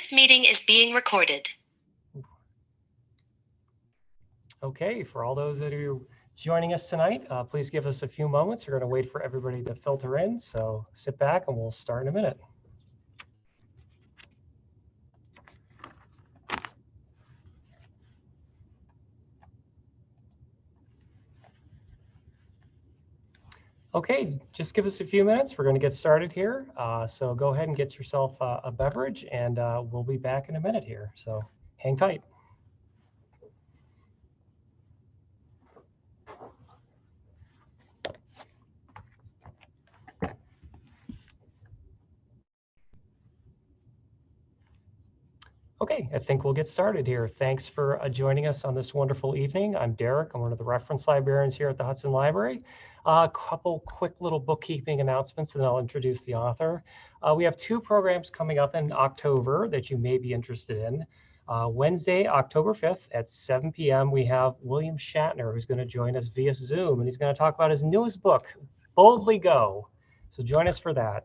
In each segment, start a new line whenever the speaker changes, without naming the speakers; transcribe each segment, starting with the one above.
This meeting is being recorded.
Okay, for all those that are joining us tonight, please give us a few moments. We're going to wait for everybody to filter in, so sit back and we'll start in a minute. Okay, just give us a few minutes. We're going to get started here. So go ahead and get yourself a beverage, and we'll be back in a minute here. So hang tight. Okay, I think we'll get started here. Thanks for joining us on this wonderful evening. I'm Derek. I'm one of the reference librarians here at the Hudson Library. A couple quick little bookkeeping announcements, and then I'll introduce the author. We have two programs coming up in October that you may be interested in. Wednesday, October 5th at 7 p.m., we have William Shatner, who's going to join us via Zoom, and he's going to talk about his newest book, Boldly Go. So join us for that.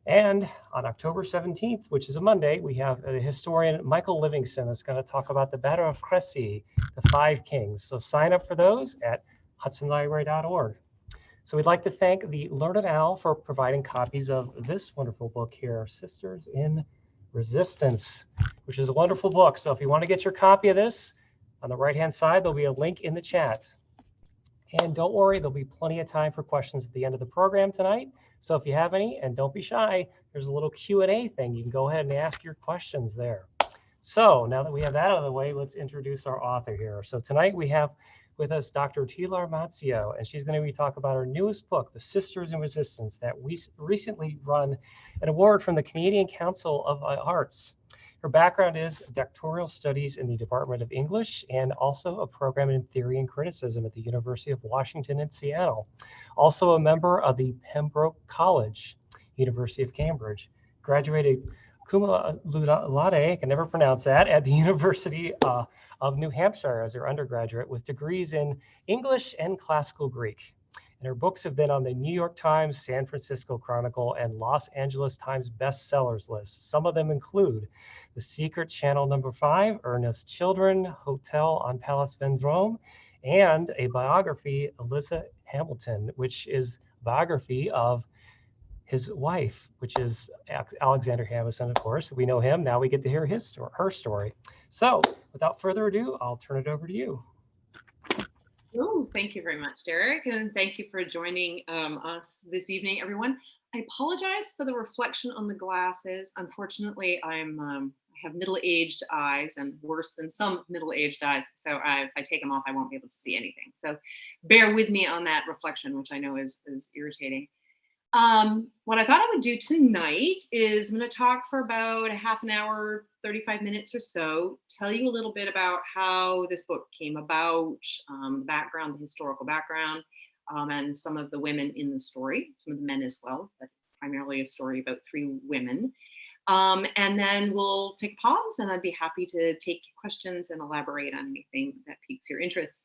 And on October 17th, which is a Monday, we have the historian Michael Livingston that's going to talk about the Battle of Crécy, the Five Kings. So sign up for those at hudsonlibrary.org. So we'd like to thank the Learned Owl for providing copies of this wonderful book here, Sisters in Resistance, which is a wonderful book. So if you want to get your copy of this, on the right-hand side, there'll be a link in the chat. And don't worry, there'll be plenty of time for questions at the end of the program tonight. So if you have any, and don't be shy, there's a little Q&A thing. You can go ahead and ask your questions there. So now that we have that out of the way, let's introduce our author here. So tonight we have with us Dr. Tilar Mazzeo, and she's going to be talking about her newest book, The Sisters in Resistance, that we recently won an award from the Canadian Council of Arts. Her background is doctoral studies in the Department of English and also a program in theory and criticism at the University of Washington in Seattle. Also a member of the Pembroke College, University of Cambridge. Graduated cum laude, I can never pronounce that, at the University of New Hampshire as her undergraduate with degrees in English and classical Greek. And her books have been on the New York Times, San Francisco Chronicle, and Los Angeles Times bestsellers list. Some of them include The Secret Channel No. 5, Ernest Children, Hotel on Palace Vendôme, and a biography, Eliza Hamilton, which is a biography of his wife, which is Alexander Hamilton, of course. We know him. Now we get to hear her story. So without further ado, I'll turn it over to you.
Oh, thank you very much, Derek, and thank you for joining us this evening, everyone. I apologize for the reflection on the glasses. Unfortunately, I have middle-aged eyes, and worse than some middle-aged eyes, so if I take them off, I won't be able to see anything. So bear with me on that reflection, which I know is irritating. What I thought I would do tonight is I'm going to talk for about a half an hour, 35 minutes or so, tell you a little bit about how this book came about, the background, the historical background, and some of the women in the story, some of the men as well, but primarily a story about three women. And then we'll take a pause, and I'd be happy to take questions and elaborate on anything that piques your interest.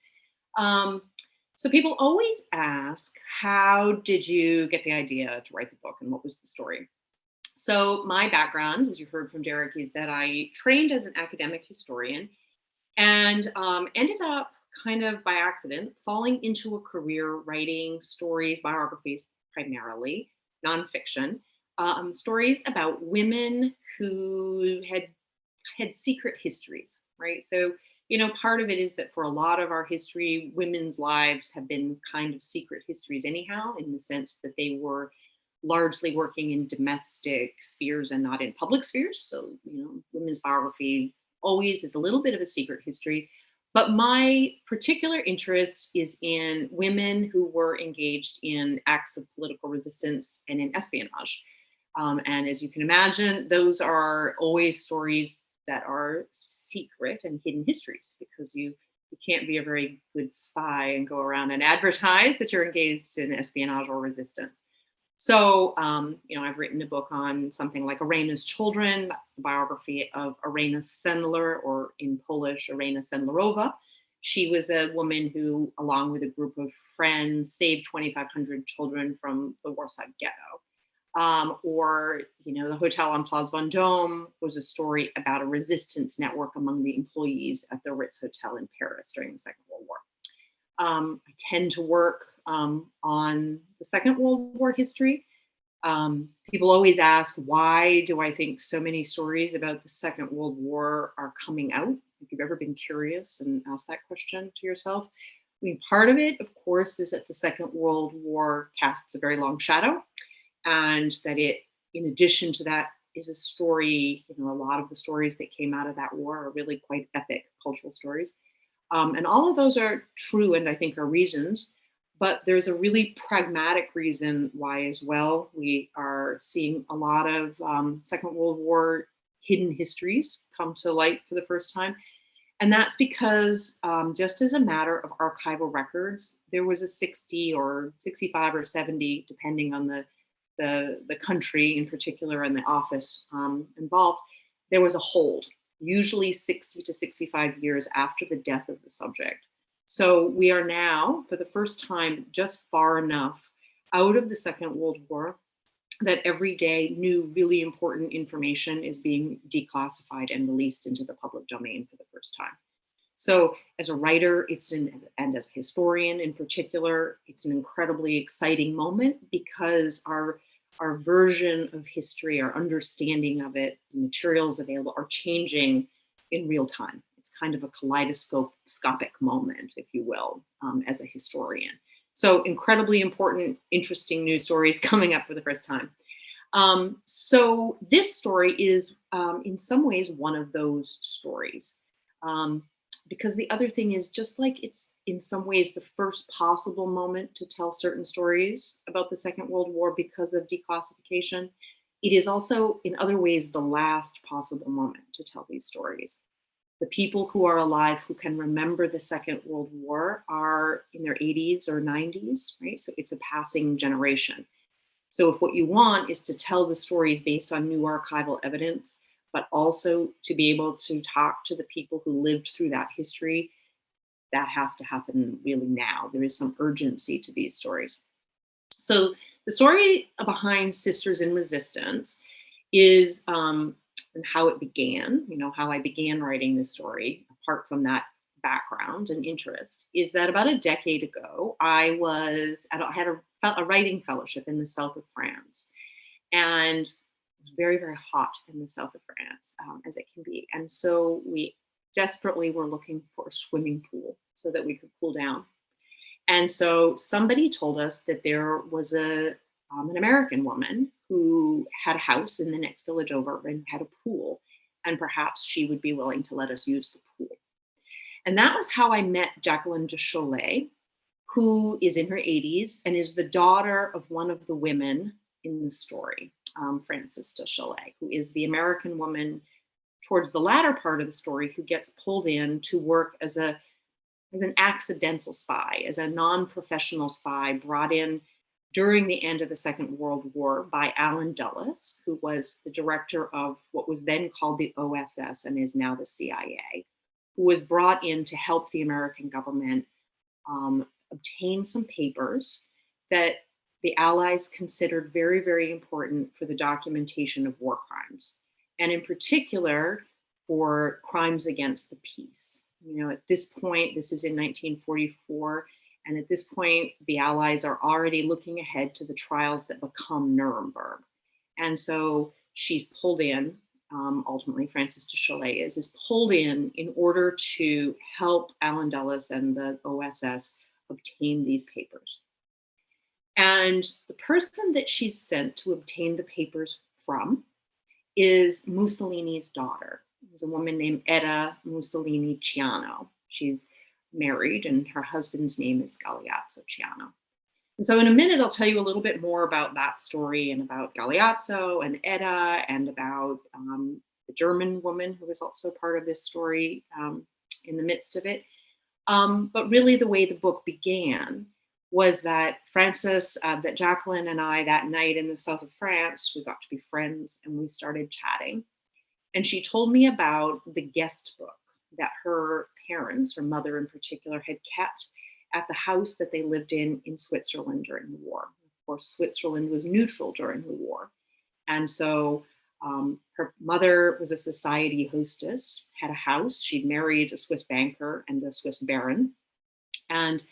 So people always ask, how did you get the idea to write the book, and what was the story? So my background, as you heard from Derek, is that I trained as an academic historian and ended up kind of by accident falling into a career writing stories, biographies, primarily nonfiction, stories about women who had secret histories, right? So, you know, part of it is that for a lot of our history, women's lives have been kind of secret histories anyhow, in the sense that they were largely working in domestic spheres and not in public spheres. So, you know, women's biography always is a little bit of a secret history. But my particular interest is in women who were engaged in acts of political resistance and in espionage. And as you can imagine, those are always stories that are secret and hidden histories, because you can't be a very good spy and go around and advertise that you're engaged in espionage or resistance. So, you know, I've written a book on something like Irena's Children. That's the biography of Irena Sendler, or in Polish, Irena Sendlerowa. She was a woman who, along with a group of friends, saved 2,500 children from the Warsaw Ghetto. Or, the Hotel on Place Vendôme was a story about a resistance network among the employees at the Ritz Hotel in Paris during the Second World War. I tend to work on the Second World War history. People always ask, why do I think so many stories about the Second World War are coming out? If you've ever been curious and asked that question to yourself, I mean, part of it, of course, is that the Second World War casts a very long shadow, and that it, in addition to that, is a story, a lot of the stories that came out of that war are really quite epic cultural stories. And all of those are true and I think are reasons, but there's a really pragmatic reason why as well. We are seeing a lot of Second World War hidden histories come to light for the first time. And that's because just as a matter of archival records, there was a 60 or 65 or 70, depending on the country in particular and the office involved, there was a hold, usually 60 to 65 years after the death of the subject. So we are now, for the first time, just far enough out of the Second World War that every day new, really important information is being declassified and released into the public domain for the first time. So as a writer, and as a historian in particular, it's an incredibly exciting moment because our version of history, our understanding of it, the materials available are changing in real time. It's kind of a kaleidoscopic moment, if you will, as a historian. So incredibly important, interesting news stories coming up for the first time. So this story is in some ways one of those stories. Because the other thing is, just like it's in some ways the first possible moment to tell certain stories about the Second World War because of declassification, it is also in other ways the last possible moment to tell these stories. The people who are alive who can remember the Second World War are in their 80s or 90s, right? So it's a passing generation. So if what you want is to tell the stories based on new archival evidence, but also to be able to talk to the people who lived through that history, that has to happen really now. There is some urgency to these stories. So the story behind Sisters in Resistance is, and how it began, how I began writing this story, apart from that background and interest, is that about a decade ago, I had a writing fellowship in the south of France. And very, very hot in the south of France, as it can be. And so we desperately were looking for a swimming pool so that we could cool down. And so somebody told us that there was an American woman who had a house in the next village over and had a pool, and perhaps she would be willing to let us use the pool. And that was how I met Jacqueline de Chollet, who is in her 80s and is the daughter of one of the women in the story. Frances De Chollet, who is the American woman towards the latter part of the story who gets pulled in to work as an accidental spy, as a non-professional spy brought in during the end of the Second World War by Allen Dulles, who was the director of what was then called the OSS and is now the CIA, who was brought in to help the American government obtain some papers that the Allies considered very, very important for the documentation of war crimes, and in particular for crimes against the peace. At this point, this is in 1944, and at this point, the Allies are already looking ahead to the trials that become Nuremberg. And so she's pulled in, ultimately Frances De Chollet is pulled in order to help Allen Dulles and the OSS obtain these papers. And the person that she's sent to obtain the papers from is Mussolini's daughter. There's a woman named Edda Mussolini Ciano. She's married and her husband's name is Galeazzo Ciano. And so in a minute, I'll tell you a little bit more about that story and about Galeazzo and Edda and about the German woman who was also part of this story in the midst of it. But really the way the book began was that that Jacqueline and I that night in the south of France, we got to be friends and we started chatting. And she told me about the guest book that her parents, her mother in particular, had kept at the house that they lived in Switzerland during the war. course, Switzerland was neutral during the war. And so her mother was a society hostess, had a house. She'd married a Swiss banker and a Swiss baron. And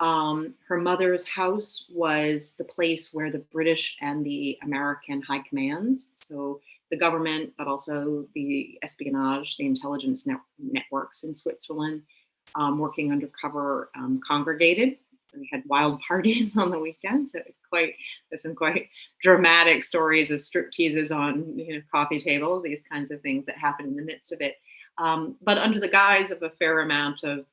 her mother's house was the place where the British and the American high commands, so the government, but also the espionage, the intelligence networks in Switzerland, working undercover, congregated. We had wild parties on the weekends. It was there's some quite dramatic stories of stripteases on coffee tables, these kinds of things that happen in the midst of it. But under the guise of a fair amount of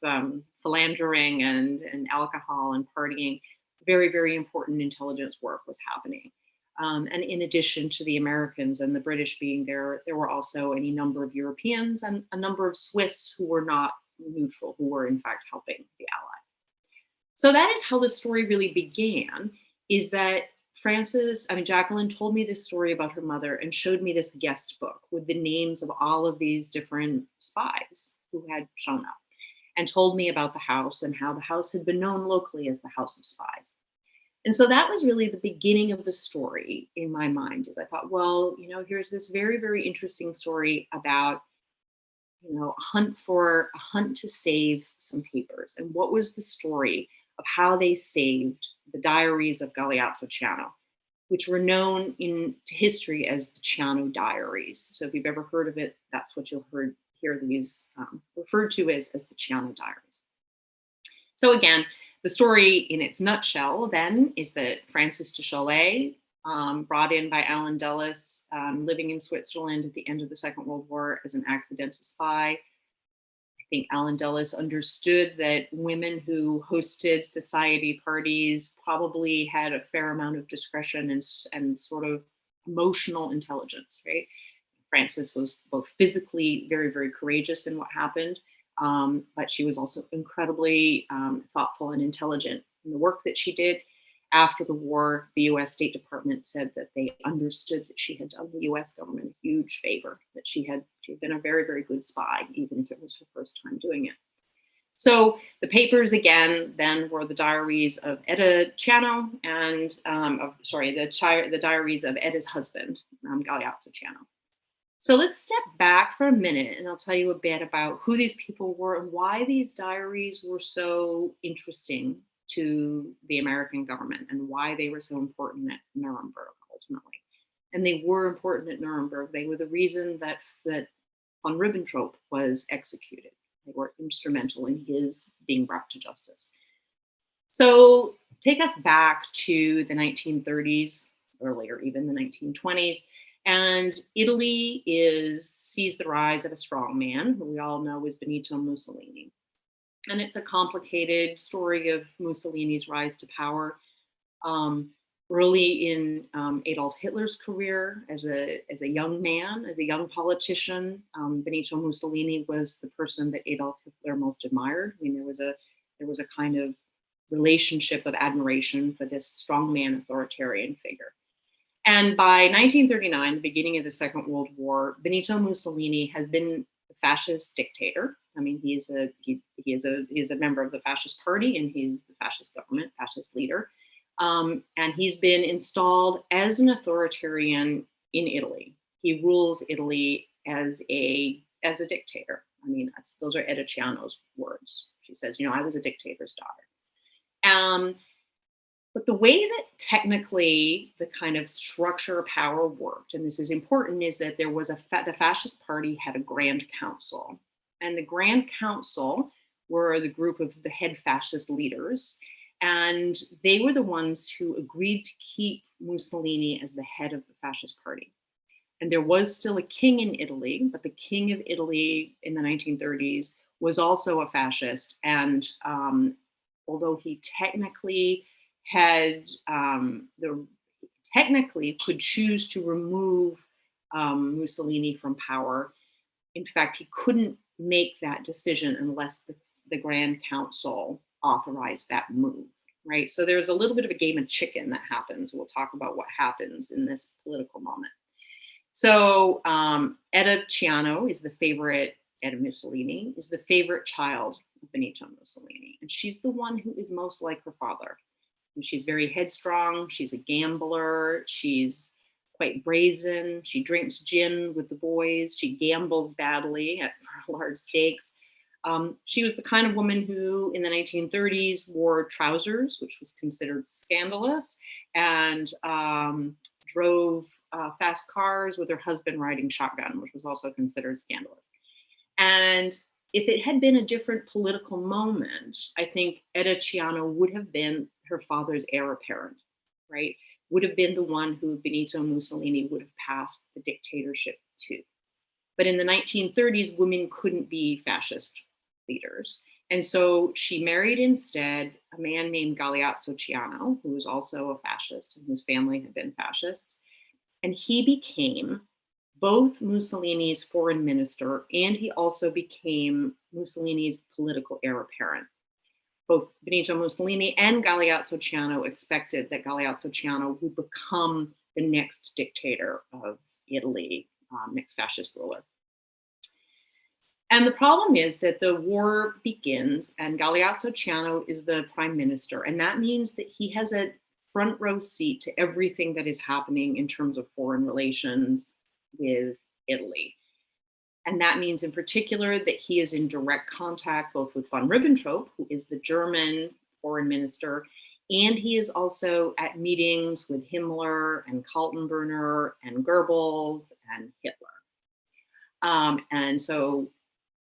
philandering and alcohol and partying, very, very important intelligence work was happening. And in addition to the Americans and the British being there, there were also any number of Europeans and a number of Swiss who were not neutral, who were in fact helping the Allies. So that is how the story really began, is that Jacqueline told me this story about her mother and showed me this guest book with the names of all of these different spies who had shown up, and told me about the house and how the house had been known locally as the House of Spies. And so that was really the beginning of the story in my mind, is I thought, well, here's this very, very interesting story about, a hunt to save some papers. And what was the story of how they saved the diaries of Galeazzo Ciano, which were known in history as the Ciano Diaries. So if you've ever heard of it, that's what you'll hear these referred to as the Ciano Diaries. So again, the story in its nutshell then is that Frances De Chollet, brought in by Allen Dulles, living in Switzerland at the end of the Second World War as an accidental spy. I think Allen Dulles understood that women who hosted society parties probably had a fair amount of discretion and sort of emotional intelligence, right? Frances was both physically very, very courageous in what happened, but she was also incredibly thoughtful and intelligent in the work that she did. After the war, the US State Department said that they understood that she had done the US government a huge favor, that she had been a very, very good spy, even if it was her first time doing it. So the papers again then were the diaries of Edda Ciano and the diaries of Edda's husband, Galeazzo Ciano. So let's step back for a minute and I'll tell you a bit about who these people were and why these diaries were so interesting to the American government and why they were so important at Nuremberg ultimately. And they were important at Nuremberg. They were the reason that von Ribbentrop was executed. They were instrumental in his being brought to justice. So take us back to the 1930s, earlier even the 1920s, and Italy sees the rise of a strong man who we all know is Benito Mussolini. And it's a complicated story of Mussolini's rise to power. Early in Adolf Hitler's career as a young man, as a young politician, Benito Mussolini was the person that Adolf Hitler most admired. I mean, there was a kind of relationship of admiration for this strongman authoritarian figure. And by 1939, the beginning of the Second World War, Benito Mussolini has been a fascist dictator. I mean, he is a member of the fascist party, and he's the fascist government, fascist leader. And he's been installed as an authoritarian in Italy. He rules Italy as a dictator. I mean, those are Edda Ciano's words. She says, I was a dictator's daughter. But the way that technically the kind of structure of power worked, and this is important, is that there was the fascist party had a grand council. And the Grand Council were the group of the head fascist leaders. And they were the ones who agreed to keep Mussolini as the head of the fascist party. And there was still a king in Italy, but the king of Italy in the 1930s was also a fascist. And although he technically could choose to remove Mussolini from power, in fact, he couldn't make that decision unless the Grand Council authorized that move, right? So there's a little bit of a game of chicken that happens. We'll talk about what happens in this political moment. So Edda Ciano is the favorite, Edda Mussolini is the favorite child of Benito Mussolini. And she's the one who is most like her father. She's very headstrong. She's a gambler. She's quite brazen. She drinks gin with the boys. She gambles badly for large stakes. She was the kind of woman who, in the 1930s, wore trousers, which was considered scandalous, and drove fast cars with her husband riding shotgun, which was also considered scandalous. And if it had been a different political moment, I think Edda Ciano would have been her father's heir apparent, right? Would have been the one who Benito Mussolini would have passed the dictatorship to. But in the 1930s, women couldn't be fascist leaders. And so she married instead a man named Galeazzo Ciano, who was also a fascist and whose family had been fascists. And he became both Mussolini's foreign minister, and he also became Mussolini's political heir apparent. Both Benito Mussolini and Galeazzo Ciano expected that Galeazzo Ciano would become the next dictator of Italy, next fascist ruler. And the problem is that the war begins and Galeazzo Ciano is the prime minister. And that means that he has a front row seat to everything that is happening in terms of foreign relations with Italy. And that means in particular that he is in direct contact both with von Ribbentrop, who is the German foreign minister, and he is also at meetings with Himmler and Kaltenbrunner and Goebbels and Hitler. And so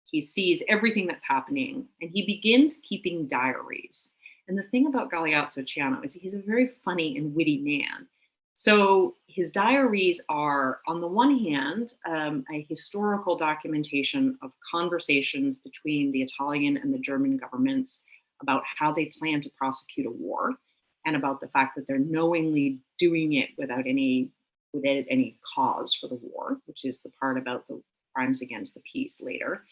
he sees everything that's happening and he begins keeping diaries. And the thing about Galeazzo Ciano is he's a very funny and witty man. So his diaries are, on the one hand, a historical documentation of conversations between the Italian and the German governments about how they plan to prosecute a war and about the fact that they're knowingly doing it without any cause for the war, which is the part about the crimes against the peace later.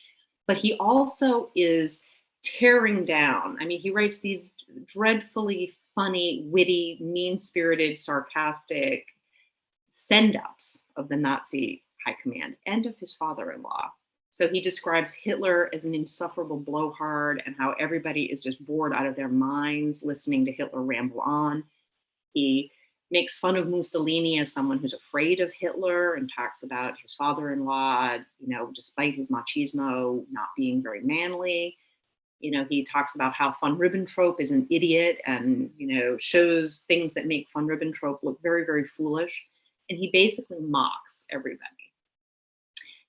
But he also is tearing down. I mean, he writes these dreadfully funny, witty, mean-spirited, sarcastic send-ups of the Nazi high command and of his father-in-law. So he describes Hitler as an insufferable blowhard and how everybody is just bored out of their minds listening to Hitler ramble on. He makes fun of Mussolini as someone who's afraid of Hitler and talks about his father-in-law, despite his machismo, not being very manly. He talks about how von Ribbentrop is an idiot and, shows things that make von Ribbentrop look very, very foolish. And he basically mocks everybody.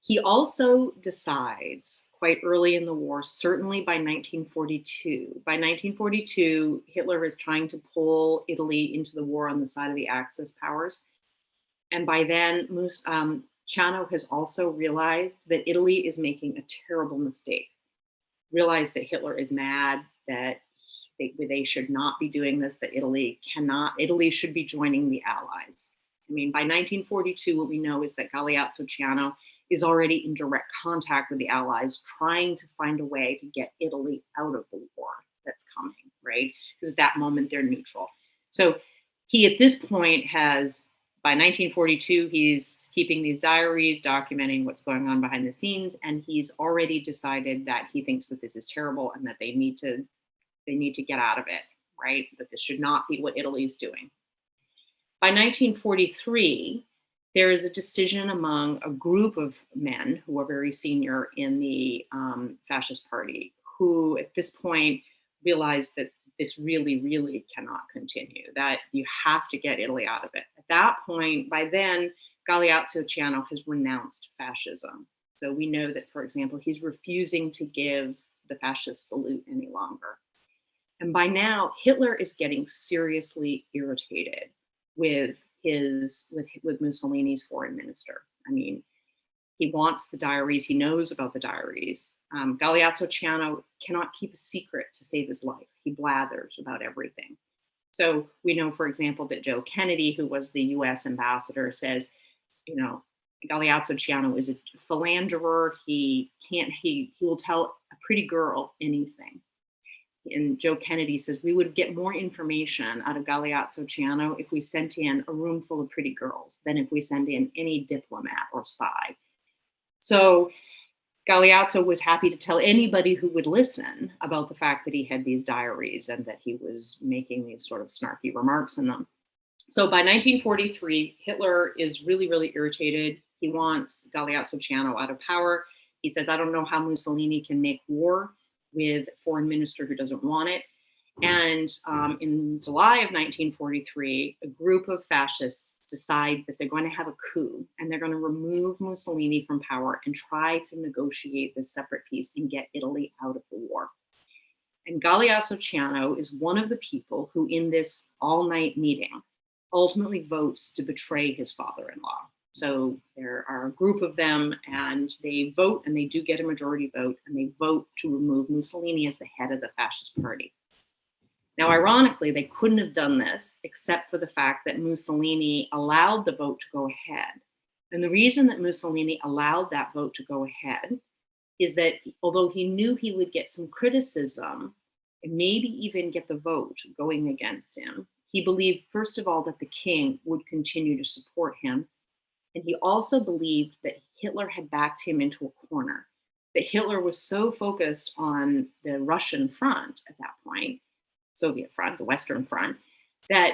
He also decides quite early in the war, certainly by 1942. By 1942, Hitler is trying to pull Italy into the war on the side of the Axis powers. And by then, Ciano has also realized that Italy is making a terrible mistake. Realized that Hitler is mad, that they should not be doing this, that Italy should be joining the Allies. I mean, by 1942, what we know is that Galeazzo Ciano is already in direct contact with the Allies, trying to find a way to get Italy out of the war that's coming, right? Because at that moment, they're neutral. So he, at this point, by 1942, he's keeping these diaries, documenting what's going on behind the scenes, and he's already decided that he thinks that this is terrible and that they need to get out of it, right? That this should not be what Italy's doing. By 1943, there is a decision among a group of men who are very senior in the fascist party, who at this point realized that this really, really cannot continue, that you have to get Italy out of it. At that point, by then, Galeazzo Ciano has renounced fascism. So we know that, for example, he's refusing to give the fascist salute any longer. And by now, Hitler is getting seriously irritated with Mussolini's foreign minister. I mean, he wants the diaries, he knows about the diaries. Galeazzo Ciano cannot keep a secret to save his life. He blathers about everything. So we know, for example, that Joe Kennedy, who was the US ambassador, says, Galeazzo Ciano is a philanderer. He will tell a pretty girl anything. And Joe Kennedy says, we would get more information out of Galeazzo Ciano if we sent in a room full of pretty girls than if we send in any diplomat or spy. So Galeazzo was happy to tell anybody who would listen about the fact that he had these diaries and that he was making these sort of snarky remarks in them. So by 1943, Hitler is really, really irritated. He wants Galeazzo Ciano out of power. He says, I don't know how Mussolini can make war with a foreign minister who doesn't want it. And in July of 1943, a group of fascists decide that they're going to have a coup and they're going to remove Mussolini from power and try to negotiate this separate peace and get Italy out of the war. And Galeazzo Ciano is one of the people who, in this all-night meeting, ultimately votes to betray his father-in-law. So there are a group of them and they vote, and they do get a majority vote, and they vote to remove Mussolini as the head of the fascist party. Now, ironically, they couldn't have done this except for the fact that Mussolini allowed the vote to go ahead. And the reason that Mussolini allowed that vote to go ahead is that although he knew he would get some criticism and maybe even get the vote going against him, he believed, first of all, that the king would continue to support him. And he also believed that Hitler had backed him into a corner, that Hitler was so focused on the Russian front at that point, Soviet front, the Western front, that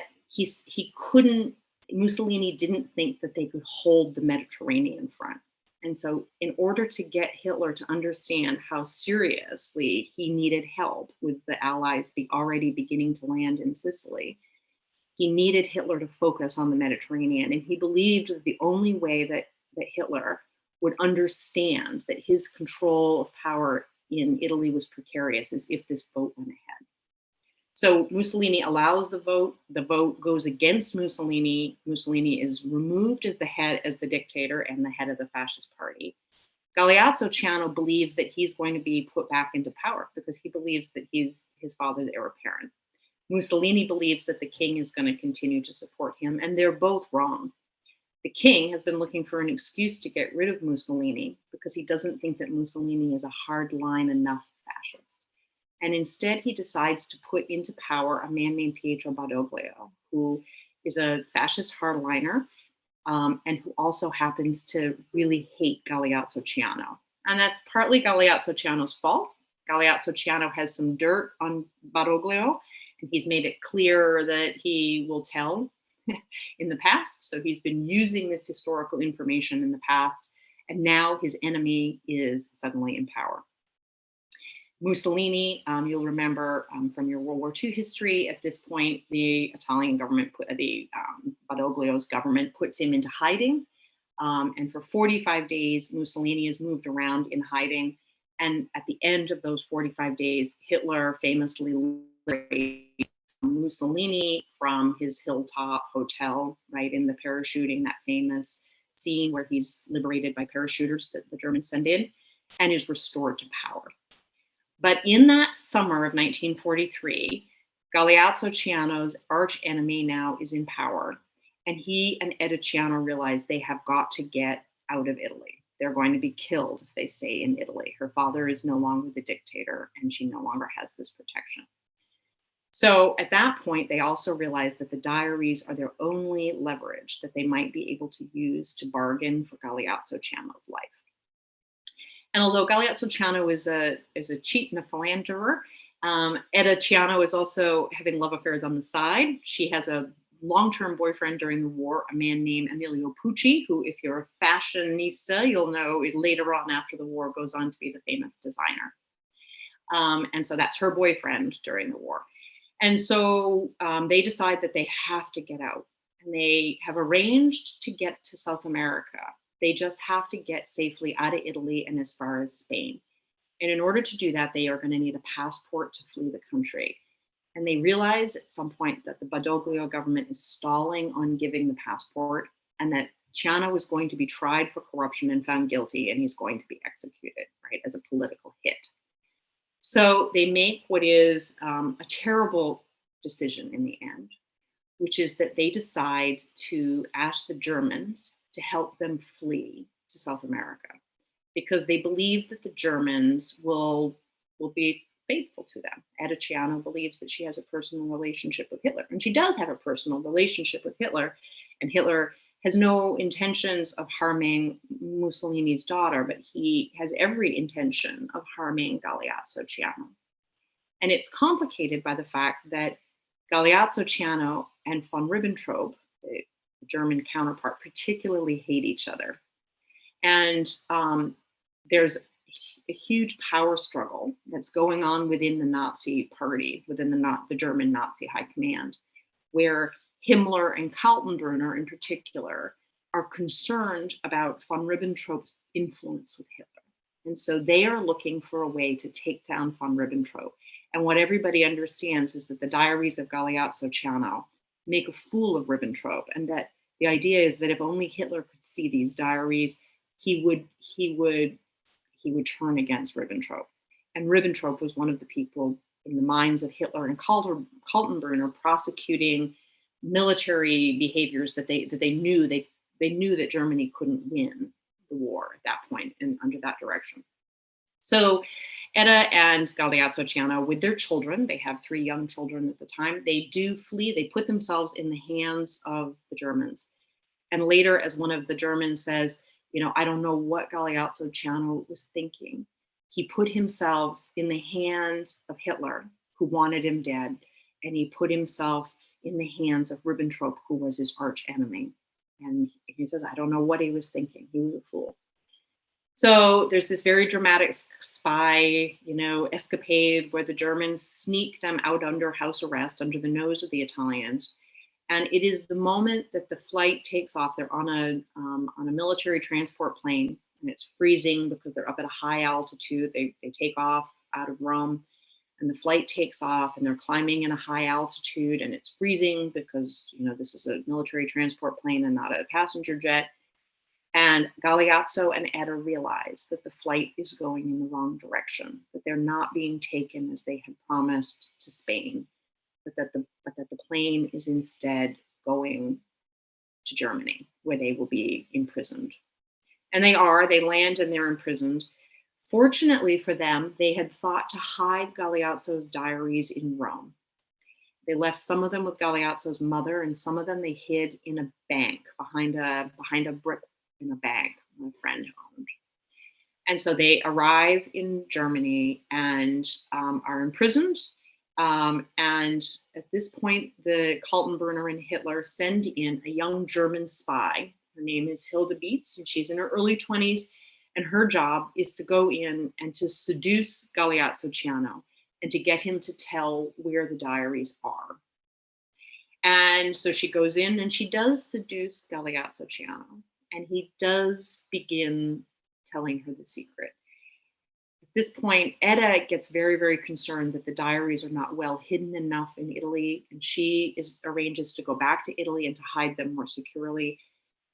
Mussolini didn't think that they could hold the Mediterranean front. And so in order to get Hitler to understand how seriously he needed help with the Allies already beginning to land in Sicily, he needed Hitler to focus on the Mediterranean. And he believed that the only way that Hitler would understand that his control of power in Italy was precarious is if this vote went ahead. So Mussolini allows the vote goes against Mussolini. Mussolini is removed as the dictator and the head of the fascist party. Galeazzo Ciano believes that he's going to be put back into power because he believes that he's his father's heir apparent. Mussolini believes that the king is going to continue to support him, and they're both wrong. The king has been looking for an excuse to get rid of Mussolini because he doesn't think that Mussolini is a hardline enough fascist. And instead, he decides to put into power a man named Pietro Badoglio, who is a fascist hardliner and who also happens to really hate Galeazzo Ciano. And that's partly Galeazzo Ciano's fault. Galeazzo Ciano has some dirt on Badoglio, and he's made it clear that he will tell in the past. So he's been using this historical information in the past, and now his enemy is suddenly in power. Mussolini, you'll remember from your World War II history, at this point, the Italian government, Badoglio's government puts him into hiding. And for 45 days, Mussolini is moved around in hiding. And at the end of those 45 days, Hitler famously liberates Mussolini from his hilltop hotel, right, in the parachuting, that famous scene where he's liberated by parachuters that the Germans send in, and is restored to power. But in that summer of 1943, Galeazzo Ciano's arch enemy now is in power, and he and Edda Ciano realize they have got to get out of Italy. They're going to be killed if they stay in Italy. Her father is no longer the dictator, and she no longer has this protection. So at that point, they also realize that the diaries are their only leverage that they might be able to use to bargain for Galeazzo Ciano's life. And although Galeazzo Ciano is a cheat and a philanderer, Edda Ciano is also having love affairs on the side. She has a long-term boyfriend during the war, a man named Emilio Pucci, who, if you're a fashionista, you'll know later on after the war goes on to be the famous designer. And so that's her boyfriend during the war. And so they decide that they have to get out, and they have arranged to get to South America. They just have to get safely out of Italy and as far as Spain. And in order to do that, they are going to need a passport to flee the country. And they realize at some point that the Badoglio government is stalling on giving the passport, and that Ciano is going to be tried for corruption and found guilty, and he's going to be executed, right, as a political hit. So they make what is a terrible decision in the end, which is that they decide to ask the Germans to help them flee to South America, because they believe that the Germans will be faithful to them. Edda Ciano believes that she has a personal relationship with Hitler, and she does have a personal relationship with Hitler, and Hitler has no intentions of harming Mussolini's daughter, but he has every intention of harming Galeazzo Ciano. And it's complicated by the fact that Galeazzo Ciano and von Ribbentrop, the German counterpart, particularly hate each other. And there's a huge power struggle that's going on within the Nazi party, within the German Nazi high command, where Himmler and Kaltenbrunner in particular are concerned about von Ribbentrop's influence with Hitler. And so they are looking for a way to take down von Ribbentrop. And what everybody understands is that the diaries of Galeazzo Ciano make a fool of Ribbentrop, and that the idea is that if only Hitler could see these diaries, he would turn against Ribbentrop. And Ribbentrop was one of the people in the minds of Hitler and Kaltenbrunner prosecuting military behaviors that they knew that Germany couldn't win the war at that point and under that direction. So Edda and Galeazzo Ciano, with their children, they have 3 young children at the time, they do flee. They put themselves in the hands of the Germans. And later, as one of the Germans says, I don't know what Galeazzo Ciano was thinking. He put himself in the hands of Hitler, who wanted him dead, and he put himself in the hands of Ribbentrop, who was his arch enemy. And he says, I don't know what he was thinking. He was a fool. So there's this very dramatic spy, escapade where the Germans sneak them out under house arrest, under the nose of the Italians. And it is the moment that the flight takes off. They're on a military transport plane, and it's freezing because they're up at a high altitude. They take off out of Rome, and the flight takes off, and they're climbing in a high altitude, and it's freezing because this is a military transport plane and not a passenger jet. And Galeazzo and Edda realize that the flight is going in the wrong direction, that they're not being taken as they had promised to Spain, but that the plane is instead going to Germany, where they will be imprisoned. And they land and they're imprisoned. Fortunately for them, they had thought to hide Galeazzo's diaries in Rome. They left some of them with Galeazzo's mother, and some of them they hid in a bank behind a brick in a bag my friend owned. And so they arrive in Germany and are imprisoned. And at this point, the Kaltenbrunner and Hitler send in a young German spy. Her name is Hilde Beetz, and she's in her early 20s. And her job is to go in and to seduce Galeazzo Ciano and to get him to tell where the diaries are. And so she goes in and she does seduce Galeazzo Ciano, and he does begin telling her the secret. At this point, Edda gets very, very concerned that the diaries are not well hidden enough in Italy, and she arranges to go back to Italy and to hide them more securely.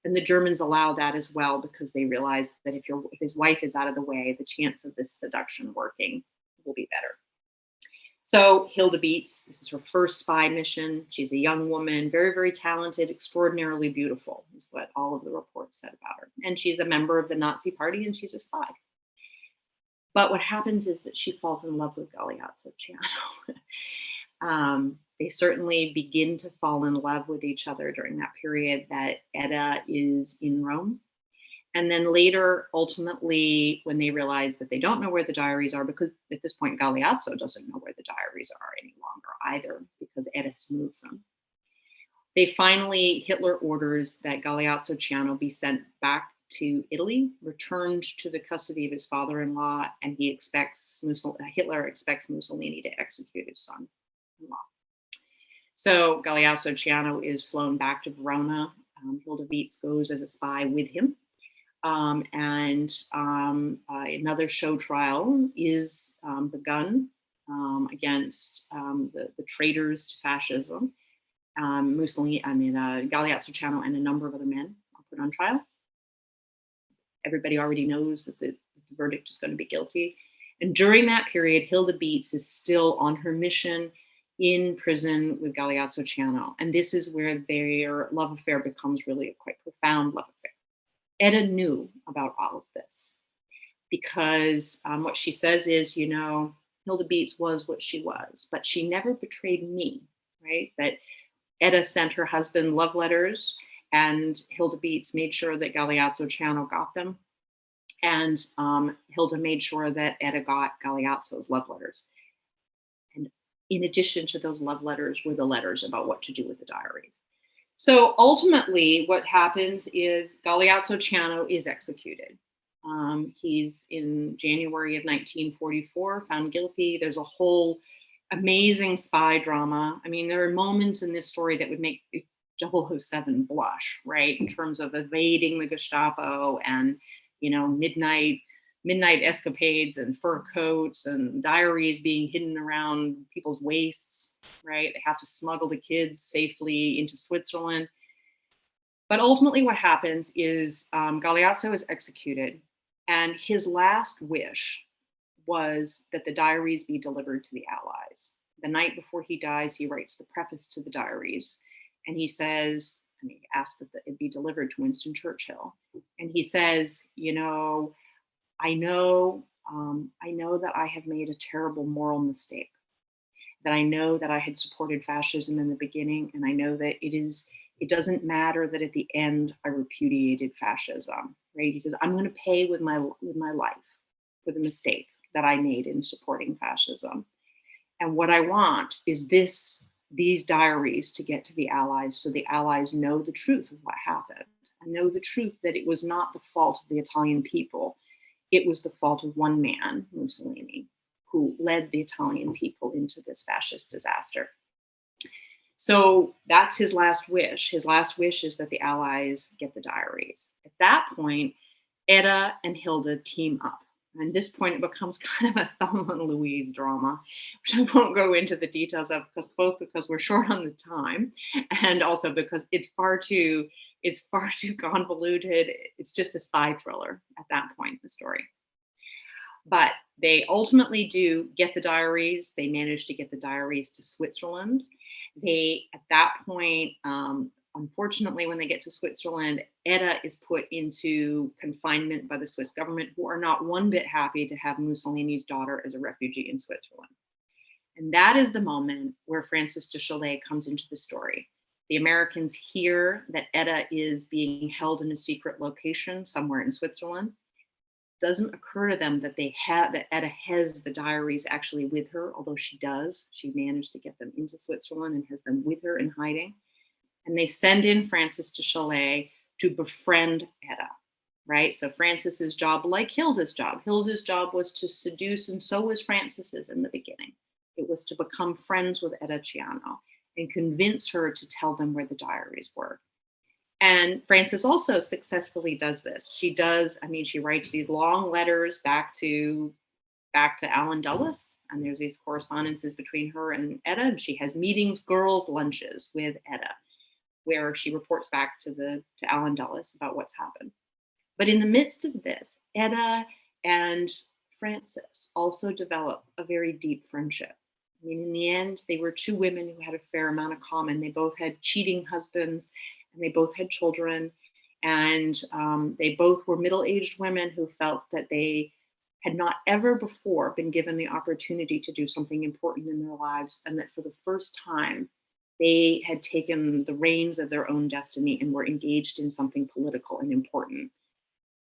And the Germans allow that as well, because they realize that if his wife is out of the way, the chance of this seduction working will be better. So Hilde Beetz, this is her first spy mission. She's a young woman, very, very talented, extraordinarily beautiful, is what all of the reports said about her. And she's a member of the Nazi party, and she's a spy. But what happens is that she falls in love with Galeazzo Ciano. They certainly begin to fall in love with each other during that period that Edda is in Rome. And then later, ultimately, when they realize that they don't know where the diaries are, because at this point, Galeazzo doesn't know where the diaries are any longer either, because Edda has moved them. Hitler orders that Galeazzo Ciano be sent back to Italy, returned to the custody of his father-in-law, and Hitler expects Mussolini to execute his son-in-law. So Galeazzo Ciano is flown back to Verona. Hilde Beetz goes as a spy with him. Another show trial is begun against the traitors to fascism. Galeazzo Ciano and a number of other men are put on trial. Everybody already knows that the verdict is going to be guilty. And during that period, Hilde Beetz is still on her mission in prison with Galeazzo Ciano. And this is where their love affair becomes really a quite profound love affair. Edda knew about all of this because what she says is, Hilde Beetz was what she was, but she never betrayed me, right? That Edda sent her husband love letters, And Hilde Beetz made sure that Galeazzo Ciano got them. And Hilde made sure that Edda got Galeazzo's love letters. And in addition to those love letters were the letters about what to do with the diaries. So ultimately, what happens is Galeazzo Ciano is executed. He's in January of 1944, found guilty. There's a whole amazing spy drama. I mean, there are moments in this story that would make 007 blush, right? In terms of evading the Gestapo and, midnight escapades and fur coats and diaries being hidden around people's waists, right? They have to smuggle the kids safely into Switzerland. But ultimately what happens is Galeazzo is executed, and his last wish was that the diaries be delivered to the Allies. The night before he dies, he writes the preface to the diaries, and he says, and he asked that it be delivered to Winston Churchill. And he says, I know that I have made a terrible moral mistake, that I know that I had supported fascism in the beginning, and I know that it doesn't matter that at the end I repudiated fascism, right? He says, I'm going to pay with my life for the mistake that I made in supporting fascism. And what I want is these diaries to get to the Allies, so the Allies know the truth of what happened, and know the truth that it was not the fault of the Italian people. It was the fault of one man, Mussolini, who led the Italian people into this fascist disaster. So that's his last wish. His last wish is that the Allies get the diaries. At that point, Edda and Hilde team up. And at this point, it becomes kind of a Thelma and Louise drama, which I won't go into the details of, because we're short on the time, and also because it's far too convoluted. It's just a spy thriller at that point in the story. But they ultimately do get the diaries. They manage to get the diaries to Switzerland. At that point, unfortunately, when they get to Switzerland, Edda is put into confinement by the Swiss government, who are not one bit happy to have Mussolini's daughter as a refugee in Switzerland. And that is the moment where Frances De Chollet comes into the story. The Americans hear that Edda is being held in a secret location somewhere in Switzerland. Doesn't occur to them that that Edda has the diaries actually with her, although she does. She managed to get them into Switzerland and has them with her in hiding. And they send in Frances De Chollet to befriend Edda, right? So Frances's job, like Hilde's job was to seduce, and so was Frances's in the beginning. It was to become friends with Edda Ciano and convince her to tell them where the diaries were. And Frances also successfully does this. She writes these long letters back to Allen Dulles, and there's these correspondences between her and Edda. And she has meetings, girls' lunches with Edda, where she reports back to Allen Dulles about what's happened. But in the midst of this, Edda and Frances also develop a very deep friendship. I mean, in the end, they were two women who had a fair amount in common. They both had cheating husbands, and they both had children, and they both were middle-aged women who felt that they had not ever before been given the opportunity to do something important in their lives, and that for the first time, they had taken the reins of their own destiny and were engaged in something political and important,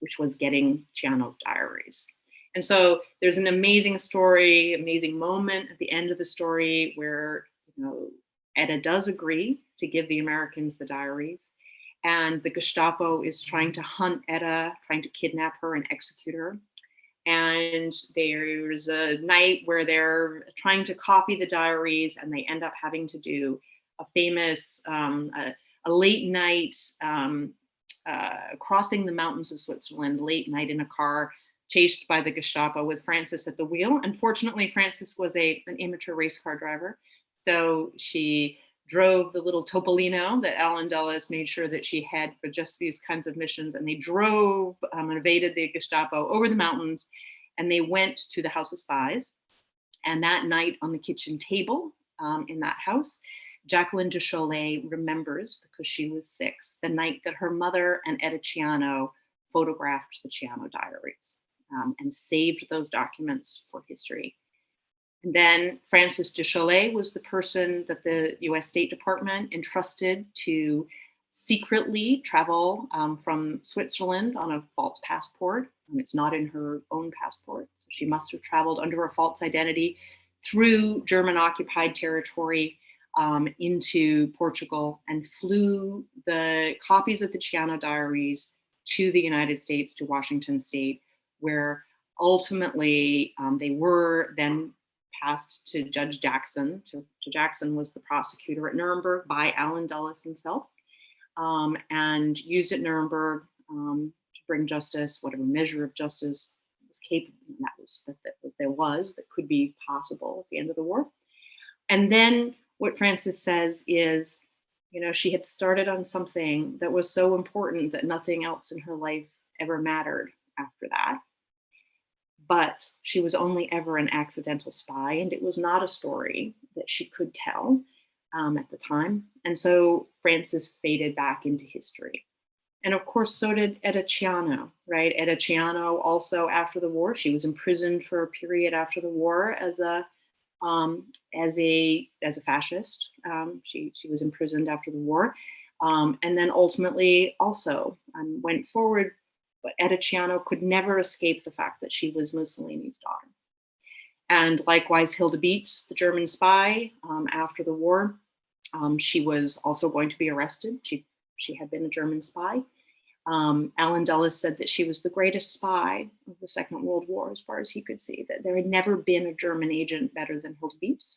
which was getting Ciano's diaries. And so there's an amazing story, amazing moment at the end of the story where, Edda does agree to give the Americans the diaries, and the Gestapo is trying to hunt Edda, trying to kidnap her and execute her. And there's a night where they're trying to copy the diaries, and they end up having to do a famous, a late night crossing the mountains of Switzerland, late night in a car, chased by the Gestapo with Frances at the wheel. Unfortunately, Frances was an amateur race car driver. So she drove the little Topolino that Allen Dulles made sure that she had for just these kinds of missions. And they drove and evaded the Gestapo over the mountains, and they went to the House of Spies. And that night on the kitchen table in that house, Jacqueline de Chollet remembers, because she was 6, the night that her mother and Edda Ciano photographed the Ciano diaries and saved those documents for history. And then Frances De Chollet was the person that the US State Department entrusted to secretly travel from Switzerland on a false passport. It's not in her own passport. So she must have traveled under a false identity through German occupied territory into Portugal and flew the copies of the Ciano Diaries to the United States, to Washington State, where ultimately they were then passed to Judge Jackson. Jackson was the prosecutor at Nuremberg by Allen Dulles himself, and used at Nuremberg to bring justice, whatever measure of justice was capable, that could be possible at the end of the war. And then what Frances says is, she had started on something that was so important that nothing else in her life ever mattered after that. But she was only ever an accidental spy, and it was not a story that she could tell at the time. And so Frances faded back into history. And of course, so did Edda Ciano, right? Edda Ciano also after the war, she was imprisoned for a period after the war as a fascist. She was imprisoned after the war, and then ultimately also went forward. But Edda Ciano could never escape the fact that she was Mussolini's daughter. And likewise, Hilde Beetz, the German spy, after the war, she was also going to be arrested. She had been a German spy. Allen Dulles said that she was the greatest spy of the Second World War, as far as he could see, that there had never been a German agent better than Hilde Beetz.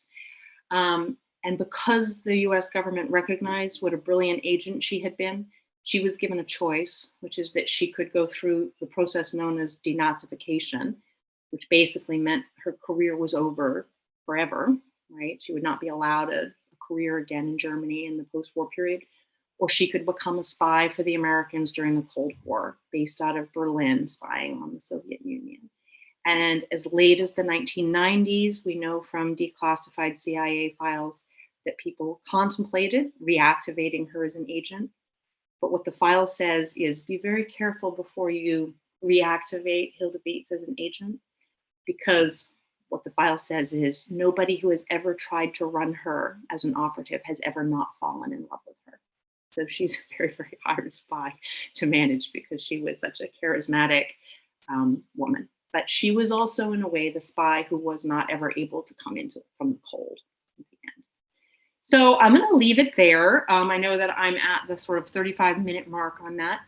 And because the US government recognized what a brilliant agent she had been, she was given a choice, which is that she could go through the process known as denazification, which basically meant her career was over forever, right? She would not be allowed a career again in Germany in the post-war period, or she could become a spy for the Americans during the Cold War, based out of Berlin, spying on the Soviet Union. And as late as the 1990s, we know from declassified CIA files that people contemplated reactivating her as an agent. But what the file says is be very careful before you reactivate Hilde Beetz as an agent, because what the file says is nobody who has ever tried to run her as an operative has ever not fallen in love with her. So she's a very, very hard spy to manage because she was such a charismatic woman. But she was also, in a way, the spy who was not ever able to come from the cold at the end. So I'm going to leave it there. I know that I'm at the sort of 35-minute mark on that.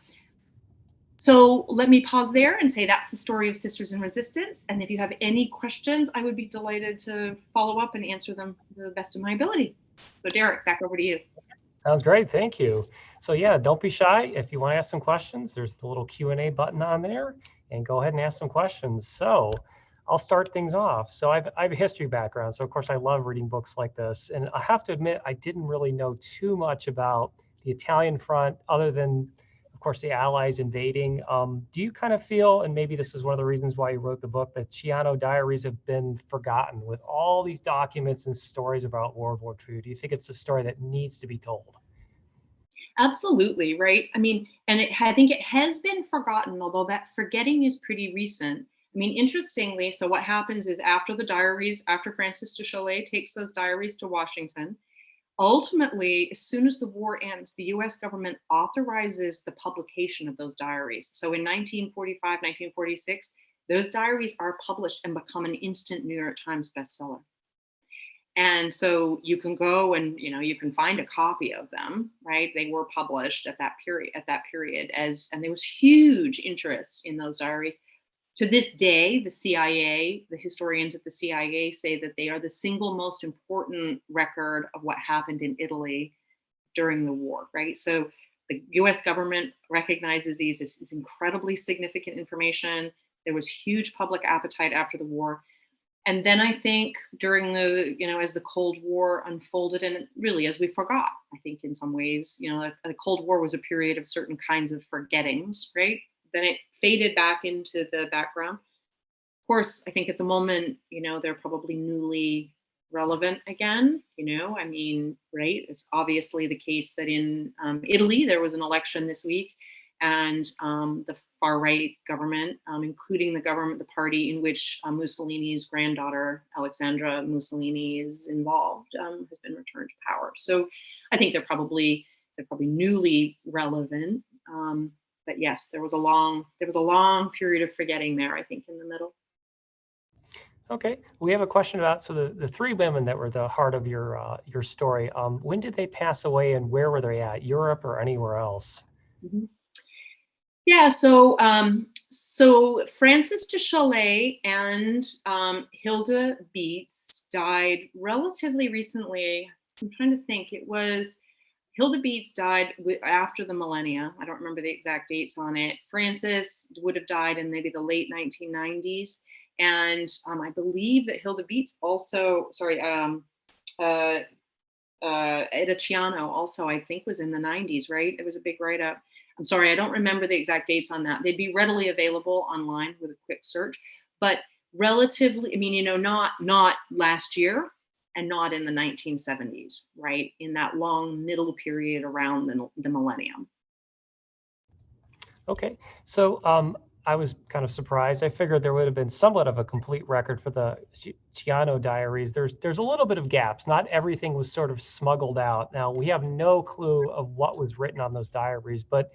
So let me pause there and say that's the story of Sisters in Resistance. And if you have any questions, I would be delighted to follow up and answer them to the best of my ability. So Derek, back over to you.
Sounds great. Thank you. So yeah, don't be shy. If you want to ask some questions, there's the little Q&A button on there, and go ahead and ask some questions. So I'll start things off. So I have a history background. So of course I love reading books like this. And I have to admit, I didn't really know too much about the Italian front other than, of course, the Allies invading. Do you kind of feel, and maybe this is one of the reasons why you wrote the book, that Ciano Diaries have been forgotten with all these documents and stories about World War II? Do you think it's a story that needs to be told?
Absolutely, right? I mean, and I think it has been forgotten, although that forgetting is pretty recent. I mean, interestingly, so what happens is after the diaries, after Frances De Chollet takes those diaries to Washington, ultimately, as soon as the war ends, the US government authorizes the publication of those diaries. So in 1945, 1946, those diaries are published and become an instant New York Times bestseller. And so you can go and, you can find a copy of them, right? They were published at that period, and there was huge interest in those diaries. To this day, the CIA, the historians at the CIA say that they are the single most important record of what happened in Italy during the war, right? So the US government recognizes these as incredibly significant information. There was huge public appetite after the war. And then I think during the, as the Cold War unfolded, and really as we forgot, I think in some ways, the Cold War was a period of certain kinds of forgettings, right? Then it faded back into the background. Of course, I think at the moment, they're probably newly relevant again, I mean, right? It's obviously the case that in Italy, there was an election this week, and the far-right government, including the party in which Mussolini's granddaughter, Alexandra Mussolini, is involved, has been returned to power. So I think they're probably, they're probably newly relevant. But yes, there was a long period of forgetting there, I think, in the middle.
Okay, we have a question about, so the three women that were the heart of your story. When did they pass away, and where were they at? Europe or anywhere else?
Mhm. Yeah, so Frances De Chollet and Hilde Beetz died relatively recently. I'm trying to think. It was Hilde Beetz died after the millennia. I don't remember the exact dates on it. Frances would have died in maybe the late 1990s, and I believe that Hilde Beetz also, Edda Ciano also, I think, was in the 90s, right? It was a big write-up. I'm sorry, I don't remember the exact dates on that. They'd be readily available online with a quick search, but relatively, I mean, not last year and not in the 1970s, right? In that long middle period around the millennium.
Okay, so I was kind of surprised. I figured there would have been somewhat of a complete record for the Ciano Diaries. There's a little bit of gaps. Not everything was sort of smuggled out. Now, we have no clue of what was written on those diaries, but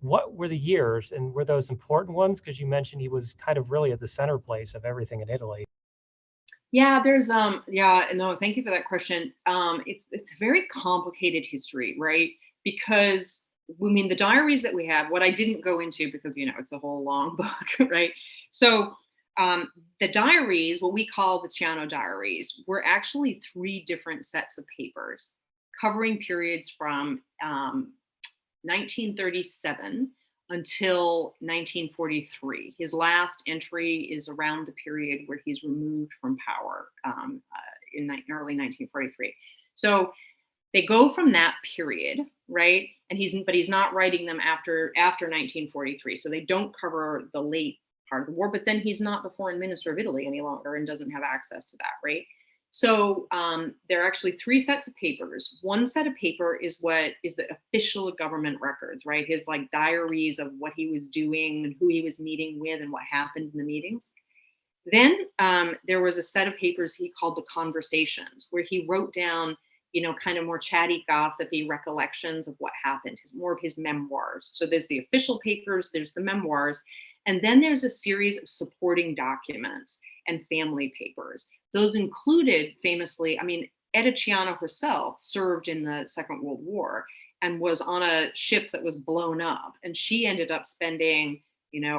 what were the years, and were those important ones? Because you mentioned he was kind of really at the center place of everything in Italy.
Yeah, no, thank you for that question. It's a very complicated history, right? Because I mean, the diaries that we have, what I didn't go into because it's a whole long book, right? So the diaries, what we call the Ciano Diaries, were actually three different sets of papers covering periods from 1937 until 1943. His last entry is around the period where he's removed from power in early 1943. So they go from that period, right? And he's not writing them after 1943. So they don't cover the late part of the war, but then he's not the foreign minister of Italy any longer and doesn't have access to that, right? So there are actually three sets of papers. One set of paper is what is the official government records, right? His like diaries of what he was doing and who he was meeting with and what happened in the meetings. Then there was a set of papers he called the Conversations, where he wrote down, kind of more chatty, gossipy recollections of what happened, more of his memoirs. So there's the official papers, there's the memoirs, and then there's a series of supporting documents and family papers. Those included, famously, I mean, Edda Ciano herself served in the Second World War and was on a ship that was blown up, and she ended up spending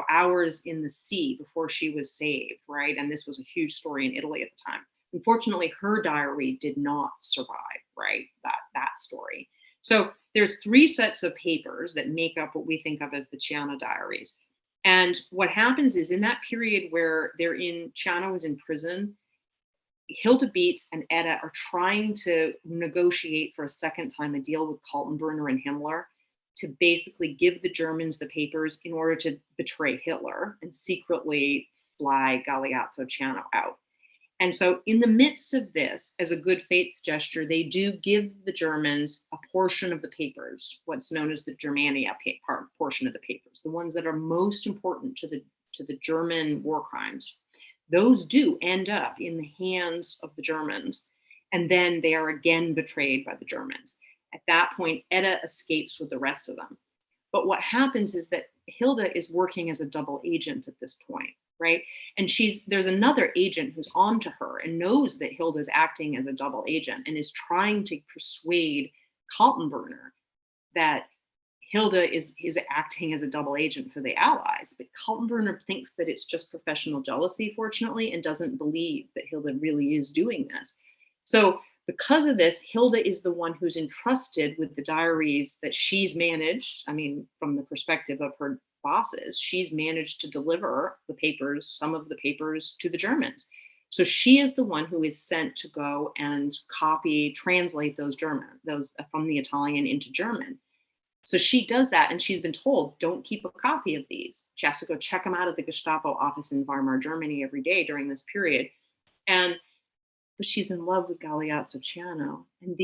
hours in the sea before she was saved, right? And this was a huge story in Italy at the time. Unfortunately, her diary did not survive, right? That story. So there's three sets of papers that make up what we think of as the Ciano Diaries. And what happens is in that period where Ciano is in prison, Hilde Beetz and Edda are trying to negotiate for a second time a deal with Kaltenbrunner and Himmler to basically give the Germans the papers in order to betray Hitler and secretly fly Galeazzo Ciano out. And so in the midst of this, as a good faith gesture, they do give the Germans a portion of the papers, what's known as the Germania portion of the papers, the ones that are most important to the German war crimes. Those do end up in the hands of the Germans, and then they are again betrayed by the Germans. At that point, Edda escapes with the rest of them. But what happens is that Hilde is working as a double agent at this point, right? And there's another agent who's on to her and knows that Hilde is acting as a double agent and is trying to persuade Kaltenbrunner that Hilde is acting as a double agent for the Allies. But Kaltenbrunner thinks that it's just professional jealousy, fortunately, and doesn't believe that Hilde really is doing this. So because of this, Hilde is the one who's entrusted with the diaries that she's managed. I mean, from the perspective of her bosses, she's managed to deliver the papers, some of the papers, to the Germans. So she is the one who is sent to go and translate those from the Italian into German. So she does that, and she's been told, don't keep a copy of these. She has to go check them out at the Gestapo office in Weimar, Germany every day during this period. But she's in love with Galeazzo Ciano, and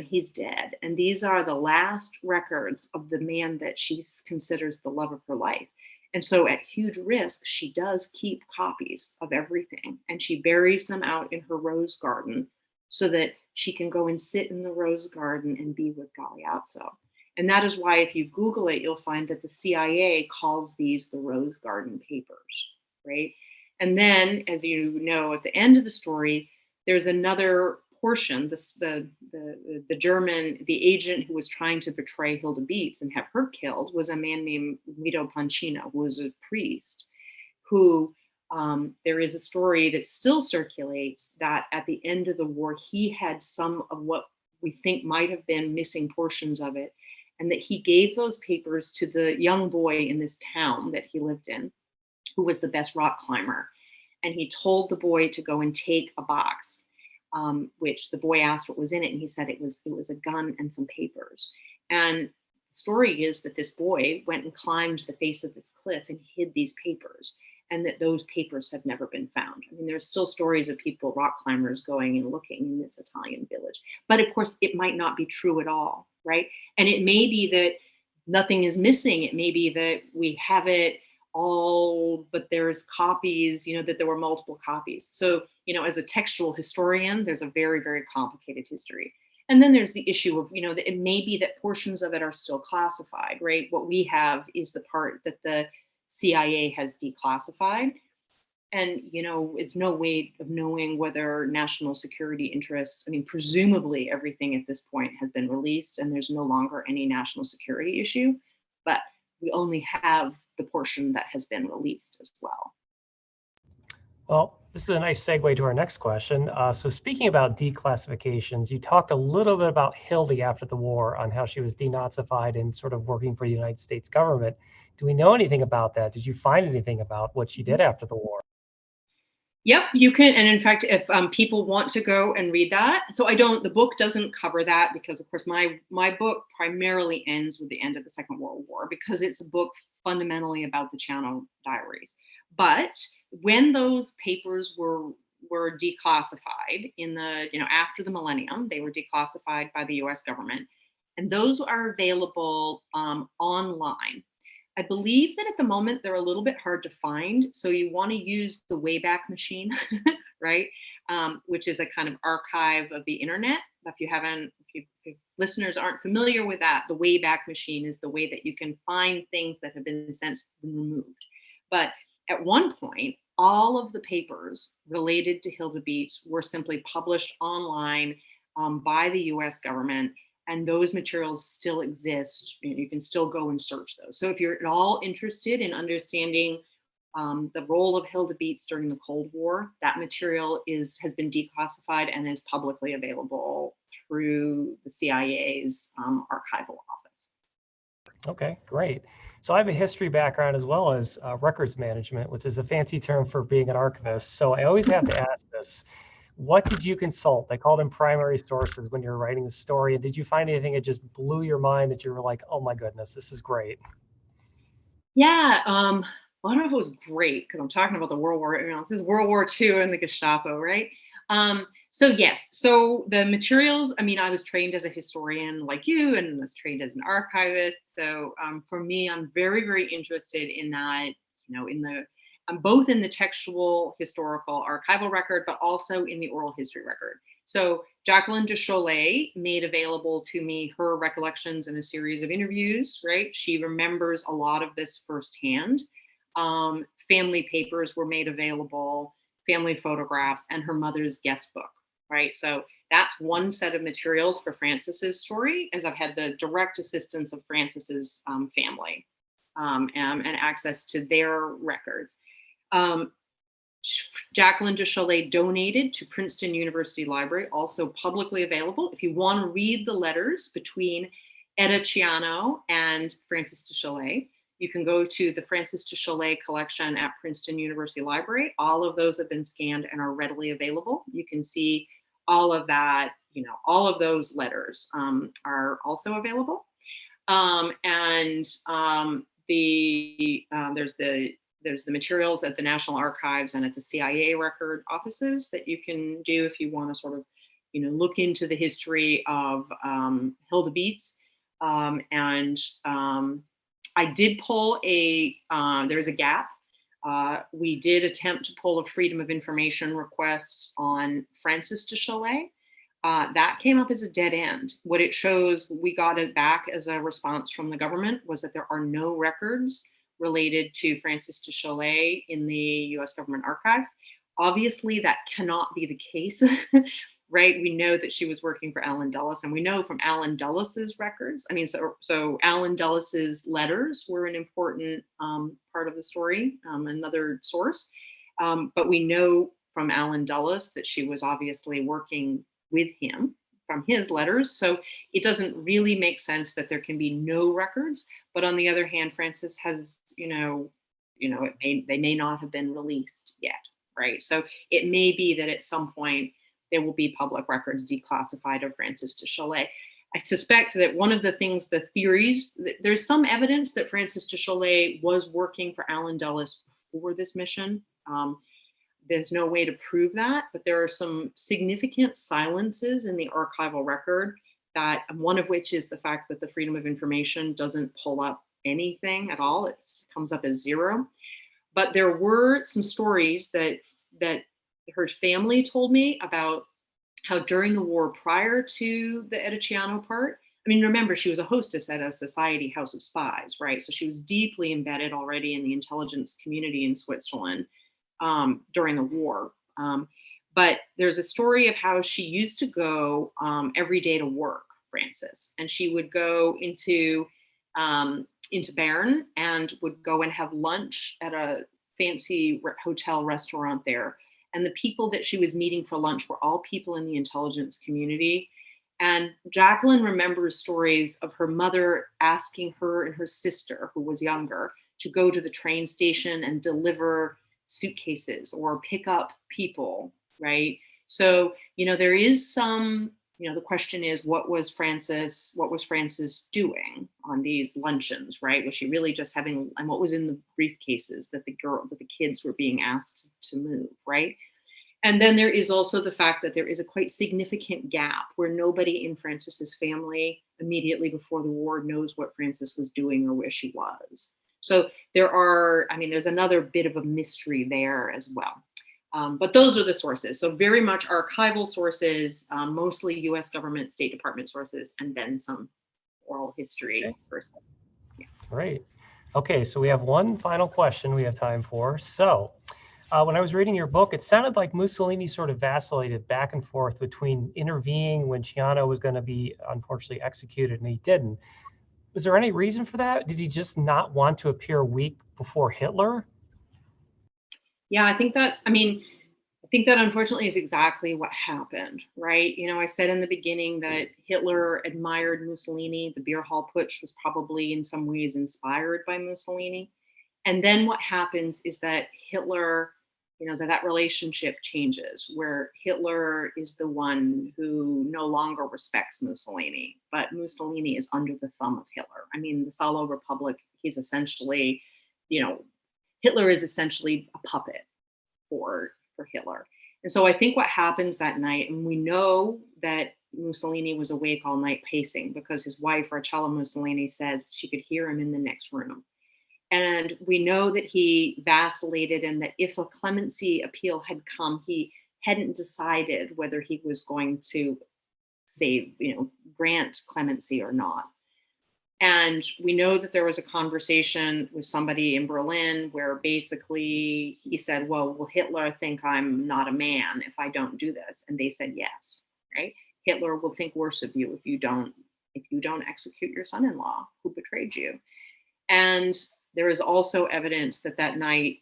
he's dead. And these are the last records of the man that she considers the love of her life. And so at huge risk, she does keep copies of everything, and she buries them out in her rose garden so that she can go and sit in the rose garden and be with Galeazzo. And that is why if you Google it, you'll find that the CIA calls these the Rose Garden Papers, right? And then, as you know, at the end of the story, there's another portion. The German, the agent who was trying to betray Hilde Beetz and have her killed was a man named Guido Pancino, who was a priest, who there is a story that still circulates that at the end of the war, he had some of what we think might have been missing portions of it, and that he gave those papers to the young boy in this town that he lived in, who was the best rock climber. And he told the boy to go and take a box, which the boy asked what was in it, and he said it was a gun and some papers. And the story is that this boy went and climbed the face of this cliff and hid these papers, and that those papers have never been found. I mean, there's still stories of people, rock climbers, going and looking in this Italian village. But of course, it might not be true at all, right? And it may be that nothing is missing. It may be that we have it all, but there's copies, that there were multiple copies. So, as a textual historian, there's a very, very complicated history. And then there's the issue of, that it may be that portions of it are still classified, right? What we have is the part that the CIA has declassified. And, it's no way of knowing whether national security interests, presumably everything at this point has been released and there's no longer any national security issue, but we only have the portion that has been released as well.
Well, this is a nice segue to our next question. So speaking about declassifications, you talked a little bit about Hilde after the war on how she was denazified and sort of working for the United States government. Do we know anything about that? Did you find anything about what she did after the war?
Yep, you can. And in fact, if people want to go and read that, so the book doesn't cover that because, of course, my book primarily ends with the end of the Second World War because it's a book fundamentally about the Ciano Diaries. But when those papers were declassified in the, after the millennium, they were declassified by the US government, and those are available online. I believe that at the moment they're a little bit hard to find. So you want to use the Wayback Machine, right? Which is a kind of archive of the internet. If listeners aren't familiar with that, the Wayback Machine is the way that you can find things that have been since removed. But at one point, all of the papers related to Hilde Beetz were simply published online by the US government. And those materials still exist. You can still go and search those. So if you're at all interested in understanding the role of Hilde Beetz during the Cold War, that material has been declassified and is publicly available through the CIA's archival office.
Okay, great. So I have a history background as well as records management, which is a fancy term for being an archivist. So I always have to ask this. What did you consult? I call them primary sources when you're writing the story. And did you find anything that just blew your mind that you were like, oh my goodness, this is great?
Yeah, I don't know if it was great because I'm talking about the World War, this is World War II and the Gestapo, right? So yes, so the materials, I was trained as a historian like you and was trained as an archivist. So for me, I'm very, very interested in that, both in the textual historical archival record, but also in the oral history record. So Jacqueline de Chollet made available to me her recollections in a series of interviews, right? She remembers a lot of this firsthand. Family papers were made available, family photographs, and her mother's guest book, right? So that's one set of materials for Frances's story, as I've had the direct assistance of Frances's family and access to their records. Jacqueline de Chollet donated to Princeton University Library, also publicly available. If you want to read the letters between Edda Ciano and Frances de Chollet, you can go to the Frances de Chollet collection at Princeton University Library. All of those have been scanned and are readily available. You can see all of that, all of those letters are also available. There's the materials at the National Archives and at the CIA record offices that you can do if you want to sort of, look into the history of Hilde Beetz. I did pull there's a gap. We did attempt to pull a Freedom of Information request on Frances de Chollet. That came up as a dead end. What it shows, we got it back as a response from the government, was that there are no records related to Frances De Chollet in the US government archives. Obviously, that cannot be the case, right? We know that she was working for Allen Dulles, and we know from Allen Dulles' records. I mean, so Allen Dulles' letters were an important part of the story, another source. But we know from Allen Dulles that she was obviously working with him from his letters. So it doesn't really make sense that there can be no records. But on the other hand, Frances has, they may not have been released yet, right? So it may be that at some point there will be public records declassified of Frances De Chollet. I suspect that one of the things, the theories, there's some evidence that Frances De Chollet was working for Allen Dulles before this mission. There's no way to prove that, but there are some significant silences in the archival record, that one of which is the fact that the Freedom of Information doesn't pull up anything at all. It comes up as 0. But there were some stories that her family told me about how during the war, prior to the Edda Ciano part, I mean, remember, she was a hostess at a society house of spies, right? So she was deeply embedded already in the intelligence community in Switzerland during the war. But there's a story of how she used to go every day to work, Frances, and she would go into Bern and would go and have lunch at a fancy hotel restaurant there. And the people that she was meeting for lunch were all people in the intelligence community. And Jacqueline remembers stories of her mother asking her and her sister, who was younger, to go to the train station and deliver suitcases or pick up people, right? So, there is some, the question is, what was Frances doing on these luncheons, right? Was she really just having, and what was in the briefcases that the kids were being asked to move, right? And then there is also the fact that there is a quite significant gap where nobody in Frances's family immediately before the war knows what Frances was doing or where she was. So there's another bit of a mystery there as well. But those are the sources. So very much archival sources, mostly US government, State Department sources, and then some oral history.
Okay. Yeah. Great. Okay, so we have one final question we have time for. So when I was reading your book, it sounded like Mussolini sort of vacillated back and forth between intervening when Ciano was going to be unfortunately executed and he didn't. Was there any reason for that? Did he just not want to appear weak before Hitler?
Yeah, I think that unfortunately is exactly what happened, right? I said in the beginning that Hitler admired Mussolini. The beer hall putsch was probably in some ways inspired by Mussolini. And then what happens is that Hitler, that relationship changes, where Hitler is the one who no longer respects Mussolini, but Mussolini is under the thumb of Hitler. I mean, the Salo Republic, he's essentially, Hitler is essentially a puppet for Hitler. And so I think what happens that night, and we know that Mussolini was awake all night pacing because his wife, Marcella Mussolini, says she could hear him in the next room. And we know that he vacillated and that if a clemency appeal had come, he hadn't decided whether he was going to grant clemency or not. And we know that there was a conversation with somebody in Berlin where basically he said, well, will Hitler think I'm not a man if I don't do this? And they said yes, right? Hitler will think worse of you if you don't execute your son-in-law who betrayed you. And there is also evidence that night,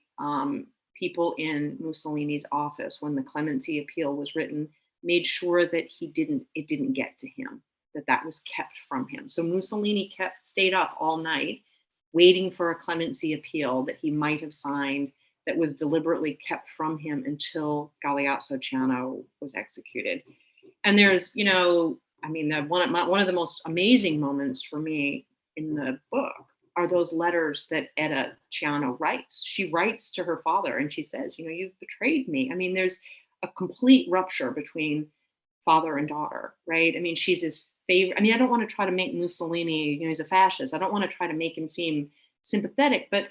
people in Mussolini's office, when the clemency appeal was written, made sure that it didn't get to him, that was kept from him. So Mussolini stayed up all night waiting for a clemency appeal that he might have signed that was deliberately kept from him until Galeazzo Ciano was executed. And there's, one of the most amazing moments for me in the book are those letters that Edda Ciano writes. She writes to her father and she says, you've betrayed me. I mean, there's a complete rupture between father and daughter, right? I mean, she's his favorite. I mean, I don't want to try to make Mussolini, he's a fascist. I don't want to try to make him seem sympathetic, but,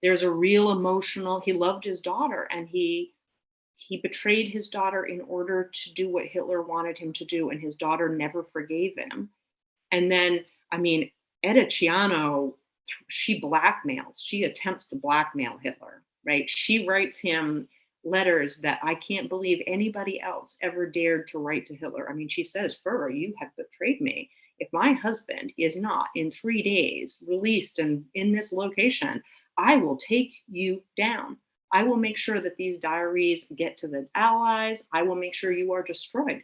there's a real emotional, he loved his daughter and he he betrayed his daughter in order to do what Hitler wanted him to do, and his daughter never forgave him. And then, I mean, Edda Ciano, she blackmails, she attempts to blackmail Hitler, right? She writes him letters that I can't believe anybody else ever dared to write to Hitler. I mean, she says, Führer, you have betrayed me. If my husband is not in 3 days released and in this location, I will take you down. I will make sure that these diaries get to the Allies. I will make sure you are destroyed.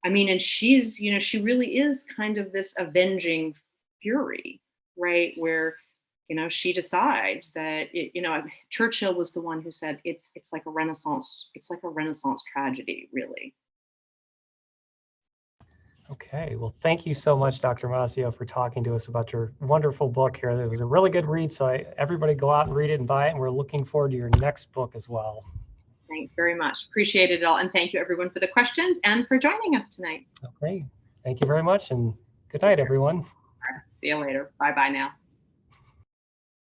I mean, and she's, she really is kind of this avenging fury, right? Where, she decides that, Churchill was the one who said it's like a Renaissance tragedy, really.
Okay, well, thank you so much, Dr. Mazzeo, for talking to us about your wonderful book here. It was a really good read, so everybody go out and read it and buy it, and we're looking forward to your next book as well.
Thanks very much. Appreciate it all. And thank you, everyone, for the questions and for joining us tonight.
Okay, thank you very much, and good night, everyone.
See you later. Bye-bye now.